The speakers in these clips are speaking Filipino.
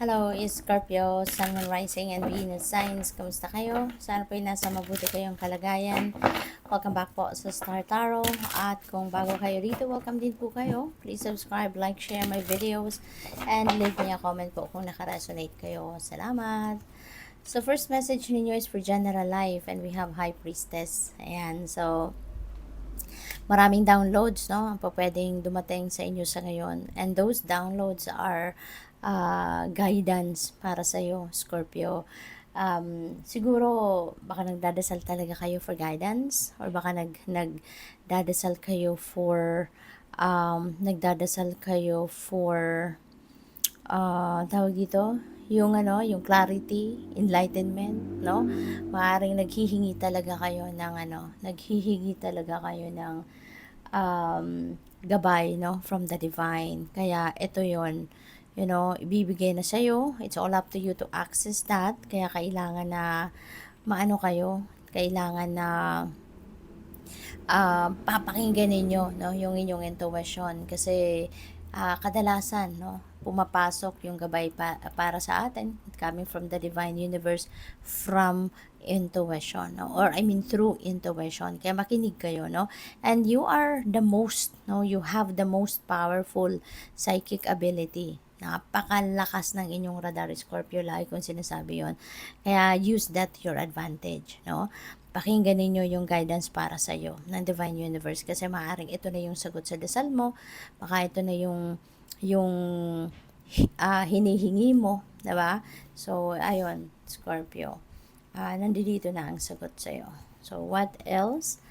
Hello, Scorpio, Sun, Moon, Rising, and Venus signs. Kamusta kayo? Sana po nasa mabuti kayong kalagayan. Welcome back po sa Star Tarot. At kung bago kayo rito, welcome din po kayo. Please subscribe, like, share my videos, and leave me a comment po kung nakaresonate kayo. Salamat! So, first message ninyo is for general life, and we have High Priestess. Ayan, so maraming downloads, no? Ang pwedeng dumating sa inyo sa ngayon. And those downloads are guidance para sa iyo, Scorpio. Siguro baka nagdadasal talaga kayo for guidance, or baka nagdadasal kayo for tawag dito, yung clarity, enlightenment, no? Maaring naghihingi talaga kayo ng gabay, no, from the divine. Kaya ito 'yon. Ibibigay na sa'yo. It's all up to you to access that. Kaya kailangan na kailangan na papakinggan ninyo, no, yung inyong intuition, kasi kadalasan, no, pumapasok yung gabay para sa atin coming from the divine universe from intuition, no? Or I mean through intuition. Kaya makinig kayo, no? And you are the most, no, you have the most powerful psychic ability. Napakalakas ng inyong radar, Scorpio, lagi kong sinasabi yon. Kaya use that to your advantage, no? Pakinggan ninyo yung guidance para sa iyo ng Divine Universe, kasi maaaring ito na yung sagot sa dasal mo, baka ito na yung hinihingi mo, 'di ba? So ayun, Scorpio. Nandito na ang sagot sa iyo. So what else?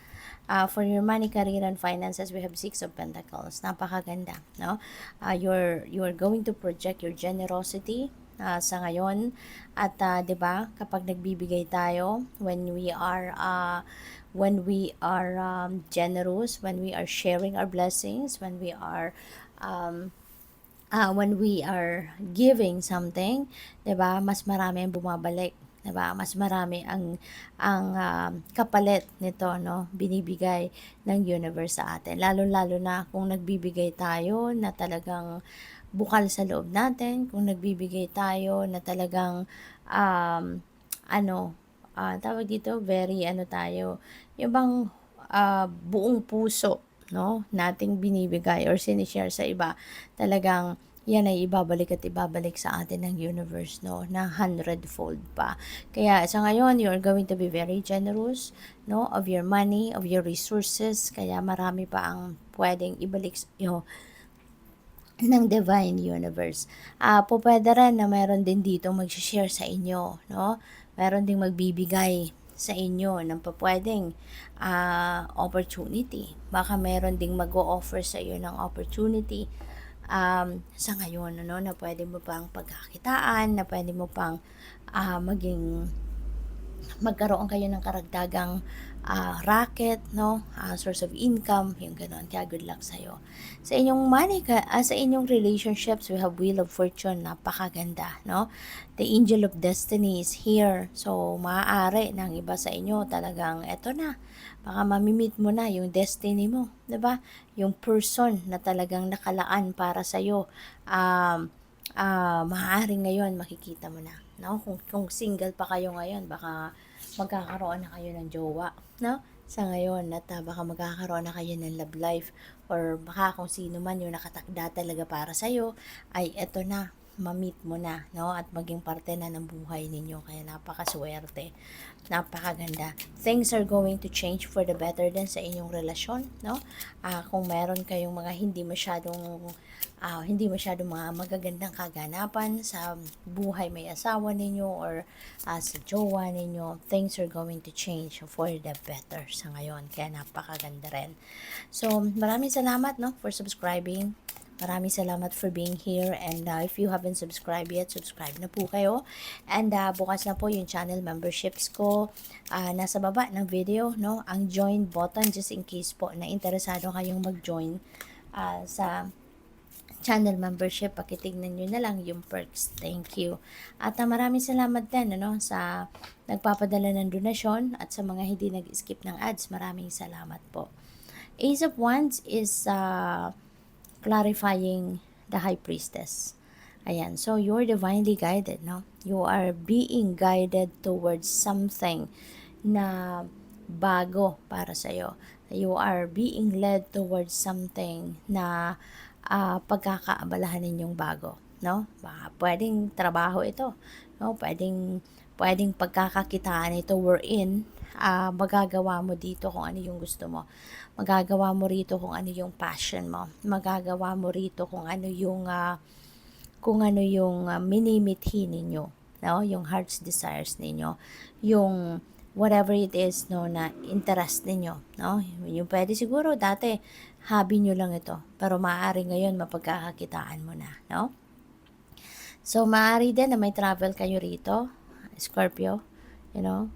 For your money, career, and finances, we have Six of Pentacles. Napakaganda, no? You're going to project your generosity sa ngayon. At 'di ba, kapag nagbibigay tayo, when we are generous, when we are sharing our blessings, when we are giving something, 'di ba, mas marami ang bumabalik, 'di ba? Mas marami ang kapalit nito, no, binibigay ng universe sa atin. Lalo-lalo na kung nagbibigay tayo na talagang bukal sa loob natin, kung nagbibigay tayo na talagang um, tawag dito, very tayo, yung bang buong puso, no, nating binibigay or sinishare sa iba, talagang yan ay ibabalik at ibabalik sa atin ng universe, no, na 100-fold pa. Kaya sa ngayon, you are going to be very generous, no, of your money, of your resources. Kaya marami pa ang pwedeng ibalik sa iyo ng divine universe. Pwede rin na meron din dito mag-share sa inyo, no? Meron ding magbibigay sa inyo ng pwedeng opportunity. Baka meron ding mag-o-offer sa iyo ng opportunity sa ngayon, ano, na pwede mo pang pagkakitaan, na pwede mo pang magkaroon kayo ng karagdagang racket, no? Source of income, yung gano'n. Kaya good luck sa'yo. Sa inyong sa inyong relationships, we have Wheel of Fortune, napakaganda, no? The Angel of Destiny is here. So, maaari ng iba sa inyo talagang eto na. Baka mamimit mo na yung destiny mo, 'di ba? Yung person na talagang nakalaan para sa iyo. Maaaring ngayon makikita mo na, no? Kung single pa kayo ngayon, baka magkakaroon na kayo ng jowa, no? Sa ngayon, at baka magkakaroon na kayo ng love life, or baka kung sino man yung nakatakda talaga para sa'yo, ay eto na, ma-meet mo na, no? At maging parte na ng buhay ninyo. Kaya napakaswerte, napakaganda. Things are going to change for the better din sa inyong relasyon, no? Kung meron kayong mga hindi masyadong mga magagandang kaganapan sa buhay may asawa ninyo, or sa jowa ninyo, things are going to change for the better sa ngayon. Kaya napakaganda rin. So, maraming salamat, no, for subscribing. Maraming salamat for being here, and if you haven't subscribed yet, subscribe na po kayo. And bukas na po yung channel memberships ko. Nasa baba ng video, no, ang join button, just in case po na interesado kayong mag-join sa channel membership. Pakitignan nyo na lang yung perks. Thank you. At maraming salamat din, ano, sa nagpapadala ng donasyon, at sa mga hindi nag-skip ng ads. Maraming salamat po. Ace of Wands is clarifying the High Priestess. Ayan, so you're divinely guided, no? You are being guided towards something na bago para sa'yo. You are being led towards something na pagkakaabalahan ninyong bago, no? Pwedeng trabaho ito, no? Pwedeng pagkakakitaan ito wherein magagawa mo dito kung ano yung gusto mo. Magagawa mo rito kung ano yung passion mo. Magagawa mo rito kung ano yung minimithi ninyo, no? Yung heart's desires ninyo, yung whatever it is, no, na interest ninyo, no? Yung pwede siguro dati hobby nyo lang ito, pero maaari ngayon mapagkakakitaan mo na, no? So maaari din na may travel kayo rito, Scorpio,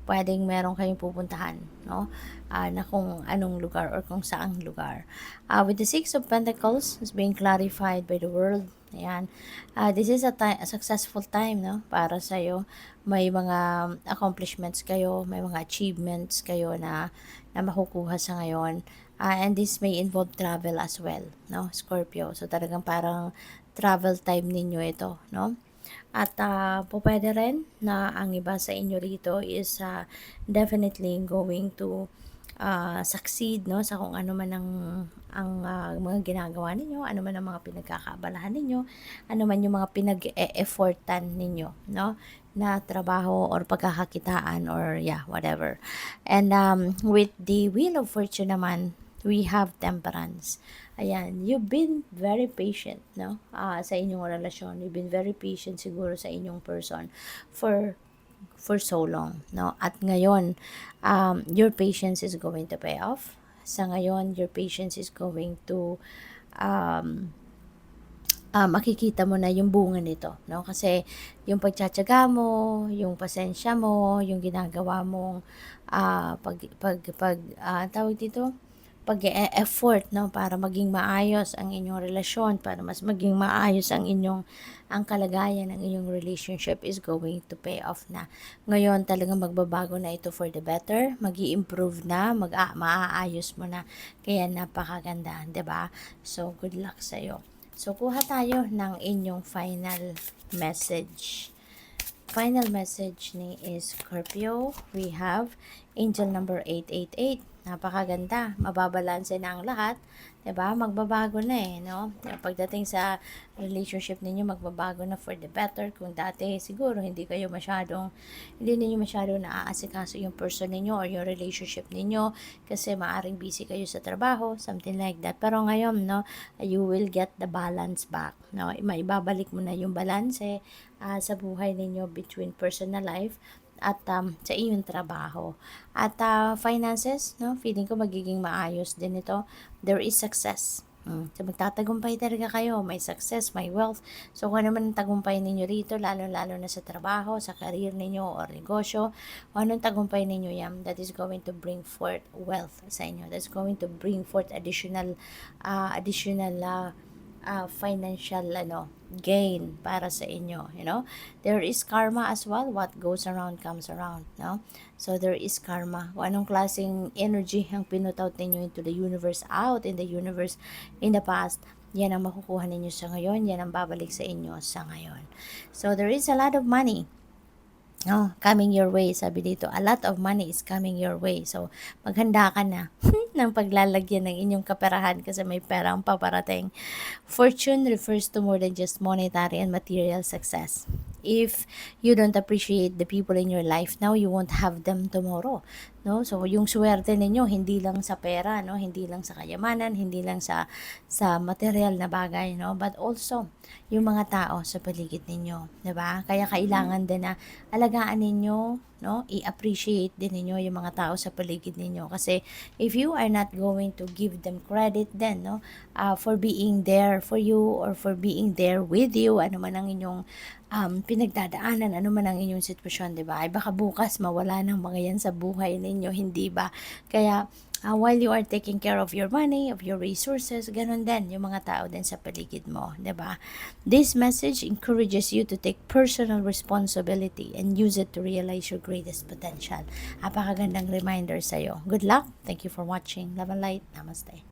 pwedeng meron kayong pupuntahan, no? Na kung anong lugar or kung saang lugar. With the Six of Pentacles is being clarified by the world. Ayan. This is a successful time, no? Para sa'yo. May mga accomplishments kayo, may mga achievements kayo na makukuha sa ngayon. And this may involve travel as well, no? Scorpio. So talagang parang travel time ninyo ito, no? At pwede rin na ang iba sa inyo rito is definitely going to succeed, no, sa kung ano man ang mga ginagawa ninyo, ano man ang mga pinagkakaabalahan ninyo, ano man yung mga pinag-e-effortan ninyo, no, na trabaho or pagkakakitaan or whatever. And with the Wheel of Fortune naman, we have Temperance. Ayan, you've been very patient, no? Sa inyong relasyon. You've been very patient siguro sa inyong person for so long, no? At ngayon, your patience is going to pay off. Sa ngayon, your patience is going to makikita mo na yung bunga nito, no? Kasi yung pagtsatsaga mo, yung pasensya mo, yung ginagawa mong tawag dito, pag-e-effort, no, para maging maayos ang inyong relasyon, para mas maging maayos ang kalagayan ng inyong relationship is going to pay off na. Ngayon talagang magbabago na ito for the better, magi-improve na, maaayos mo na. Kaya napakaganda, 'di ba? So good luck sa iyo. So kuha tayo ng inyong final message. Final message ni Scorpio, we have angel number 888. Napakaganda, mababalanse na ang lahat, 'di ba? Magbabago na no? Pagdating sa relationship ninyo, magbabago na for the better. Kung dati siguro hindi ninyo masyado naaasikaso yung person ninyo or yung relationship ninyo kasi maaring busy kayo sa trabaho, something like that. Pero ngayon, no, you will get the balance back, no? Maibabalik mo na yung balanse sa buhay ninyo between personal life at sa iyong trabaho. At finances, no, feeling ko magiging maayos din ito. There is success. So magtatagumpay talaga kayo, may success, may wealth. So kung ano man ang tagumpay ninyo rito, lalo-lalo na sa trabaho, sa career ninyo o negosyo, kung anong tagumpay ninyo yan, that is going to bring forth wealth sa inyo. That's going to bring forth additional financial gain para sa inyo, there is karma as well. What goes around comes around, no? So there is karma. Kung anong klaseng energy ang pinutout ninyo into the universe, out in the universe in the past, yan ang makukuha ninyo sa ngayon, yan ang babalik sa inyo sa ngayon. So there is a lot of money coming your way. Sabi dito, a lot of money is coming your way. So, maghanda ka na ng paglalagyan ng inyong kaperahan kasi may perang paparating. Fortune refers to more than just monetary and material success. If you don't appreciate the people in your life now, you won't have them tomorrow, no? So yung swerte ninyo hindi lang sa pera, no? Hindi lang sa kayamanan, hindi lang sa material na bagay, no? But also yung mga tao sa paligid ninyo, 'di ba? Kaya kailangan din na alagaan ninyo, no? I-appreciate din ninyo yung mga tao sa paligid ninyo kasi if you are not going to give them credit then, no, for being there for you or for being there with you, ano man ang inyong pinagdadaanan, ano man ang inyong sitwasyon, 'di ba? Ay baka bukas mawala ng mga 'yan sa buhay ninyo, hindi ba? Kaya while you are taking care of your money, of your resources, ganun din yung mga tao din sa paligid mo, 'di ba? This message encourages you to take personal responsibility and use it to realize your greatest potential. Napakagandang reminder sa iyo. Good luck. Thank you for watching. Love and light. Namaste.